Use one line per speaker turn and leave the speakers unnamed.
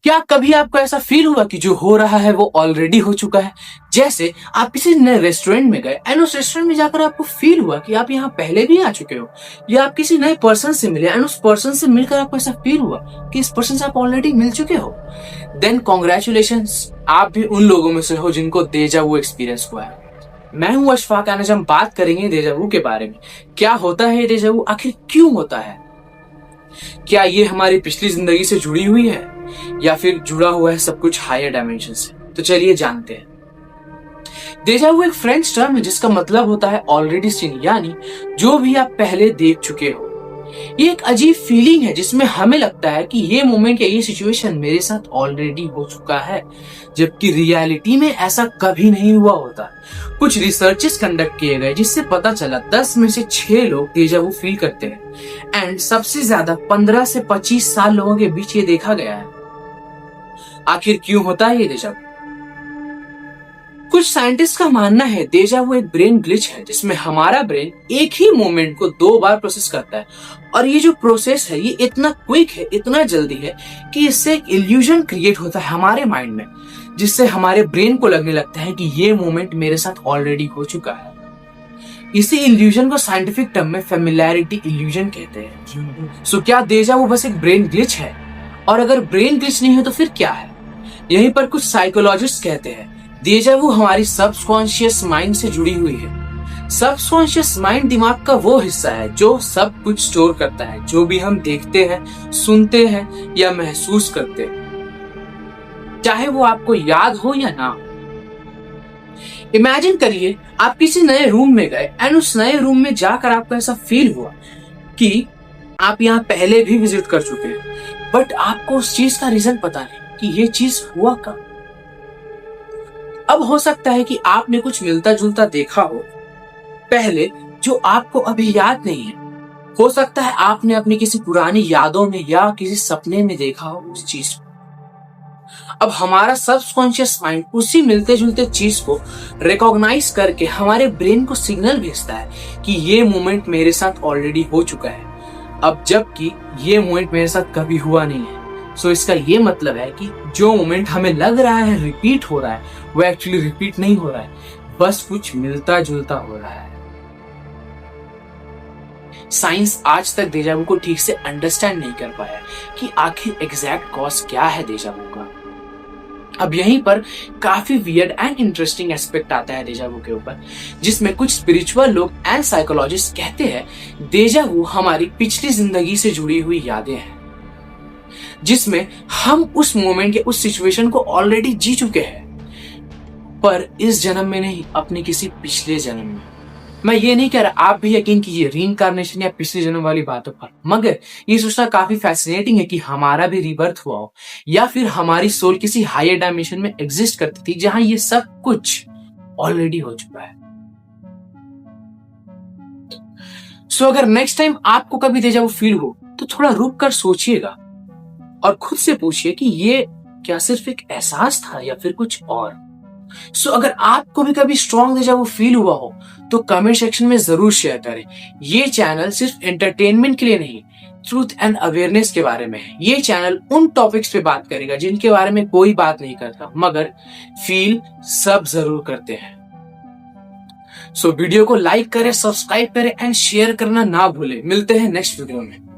क्या कभी आपको ऐसा फील हुआ कि जो हो रहा है वो ऑलरेडी हो चुका है? जैसे आप किसी नए रेस्टोरेंट में गए एंड उस रेस्टोरेंट में जाकर आपको फील हुआ कि आप यहाँ पहले भी आ चुके हो, या आप किसी नए पर्सन से मिले एंड उस पर्सन से मिलकर आपको ऐसा फील हुआ कि इस पर्सन से आप ऑलरेडी मिल चुके हो। देन कॉन्ग्रेचुलेशंस, आप भी उन लोगों में से हो जिनको डेजा वू एक्सपीरियंस हुआ है। मैं हूं अशफाक, आज हम बात करेंगे डेजा वू के बारे में। क्या होता है डेजा वू, आखिर क्यों होता है, क्या ये हमारी पिछली जिंदगी से जुड़ी हुई है या फिर जुड़ा हुआ है सब कुछ हायर डायमेंशन से? तो चलिए जानते हैं। डेजा वू एक फ्रेंच टर्म है जिसका मतलब होता है ऑलरेडी सीन, यानी जो भी आप पहले देख चुके हो। ये एक अजीब फीलिंग है जिसमें हमें लगता है कि ये मोमेंट या ये सिचुएशन मेरे साथ ऑलरेडी हो चुका है, जबकि रियलिटी में ऐसा कभी नहीं हुआ होता। कुछ रिसर्चेस कंडक्ट किए गए जिससे पता चला 10 में से 6 लोग डेजा वू फील करते हैं एंड सबसे ज्यादा 15 से 25 साल लोगों के बीच ये देखा गया है। आखिर क्यों होता है ये डेजा वू? कुछ साइंटिस्ट का मानना है डेजा वू एक ब्रेन ग्लिच है जिसमें हमारा ब्रेन एक ही मोमेंट को 2 बार प्रोसेस करता है, और ये जो प्रोसेस है ये इतना क्विक है, इतना जल्दी है कि इससे एक इल्यूजन क्रिएट होता है हमारे माइंड में, जिससे हमारे ब्रेन को लगने लगता है कि ये मोमेंट मेरे साथ ऑलरेडी हो चुका है। इसी इल्यूजन को साइंटिफिक टर्म में फेमिलियरिटी इल्यूजन कहते हैं। सो क्या डेजा वू बस एक ब्रेन ग्लिच है? और अगर ब्रेन ग्लिच नहीं है तो फिर क्या है? यहीं पर कुछ साइकोलॉजिस्ट कहते हैं डेजा वू हमारी सबकॉन्शियस माइंड से जुड़ी हुई है। सबकॉन्शियस माइंड दिमाग का वो हिस्सा है जो सब कुछ स्टोर करता है, जो भी हम देखते हैं, सुनते हैं या महसूस करते हैं, चाहे वो आपको याद हो या ना। इमेजिन करिए आप किसी नए रूम में गए एंड उस नए रूम में जाकर आपको ऐसा फील हुआ कि आप यहाँ पहले भी विजिट कर चुके हैं, बट आपको उस चीज का रीजन पता नहीं कि ये चीज हुआ कब। अब हो सकता है कि आपने कुछ मिलता जुलता देखा हो पहले जो आपको अभी याद नहीं है। हो सकता है आपने अपनी किसी पुरानी यादों में या किसी सपने में देखा हो उस चीज को। अब हमारा सबकॉन्शियस माइंड उसी मिलते जुलते चीज को रिकॉग्नाइज करके हमारे ब्रेन को सिग्नल भेजता है कि ये मोमेंट मेरे साथ ऑलरेडी हो चुका है, अब जबकि ये मोमेंट मेरे साथ कभी हुआ नहीं है। सो इसका ये मतलब है कि जो मोमेंट हमें लग रहा है रिपीट हो रहा है, वो एक्चुअली रिपीट नहीं हो रहा है, बस कुछ मिलता जुलता हो रहा है। साइंस आज तक डेजा वू को ठीक से अंडरस्टैंड नहीं कर पाया कि आखिर एग्जैक्ट कॉज क्या है डेजा वू का। अब यहीं पर काफी वियर्ड एंड इंटरेस्टिंग एस्पेक्ट आता है डेजा वू के ऊपर, जिसमें कुछ स्पिरिचुअल लोग एंड साइकोलॉजिस्ट कहते हैं डेजा वू हमारी पिछली जिंदगी से जुड़ी हुई यादें हैं, जिसमें हम उस मोमेंट या उस सिचुएशन को ऑलरेडी जी चुके हैं, पर इस जन्म में नहीं, अपने किसी पिछले जन्म में। मैं ये नहीं कह रहा आप भी यकीन कीजिए रीइंकार्नेशन या पिछले जन्म वाली बातों पर, मगर ये सोचना काफी फैसिनेटिंग है कि हमारा भी रीबर्थ हुआ हो या फिर हमारी सोल किसी हायर डायमेंशन में एग्जिस्ट करती थी जहां ये सब कुछ ऑलरेडी हो चुका है। सो अगर नेक्स्ट टाइम आपको कभी डेजा वू फील हो तो थोड़ा रुक कर सोचिएगा और खुद से पूछिए कि ये क्या सिर्फ एक एहसास था या फिर कुछ और। सो अगर आपको भी कभी स्ट्रॉन्ग डेजा वू फील हुआ हो तो कमेंट सेक्शन में जरूर शेयर करें। ये चैनल सिर्फ एंटरटेनमेंट के लिए नहीं, ट्रूथ एंड अवेयरनेस के बारे में है। ये चैनल उन टॉपिक्स पे बात करेगा जिनके बारे में कोई बात नहीं करता, मगर फील सब जरूर करते हैं। सो वीडियो को लाइक करें, सब्सक्राइब करें एंड शेयर करना ना भूलें। मिलते हैं नेक्स्ट वीडियो में।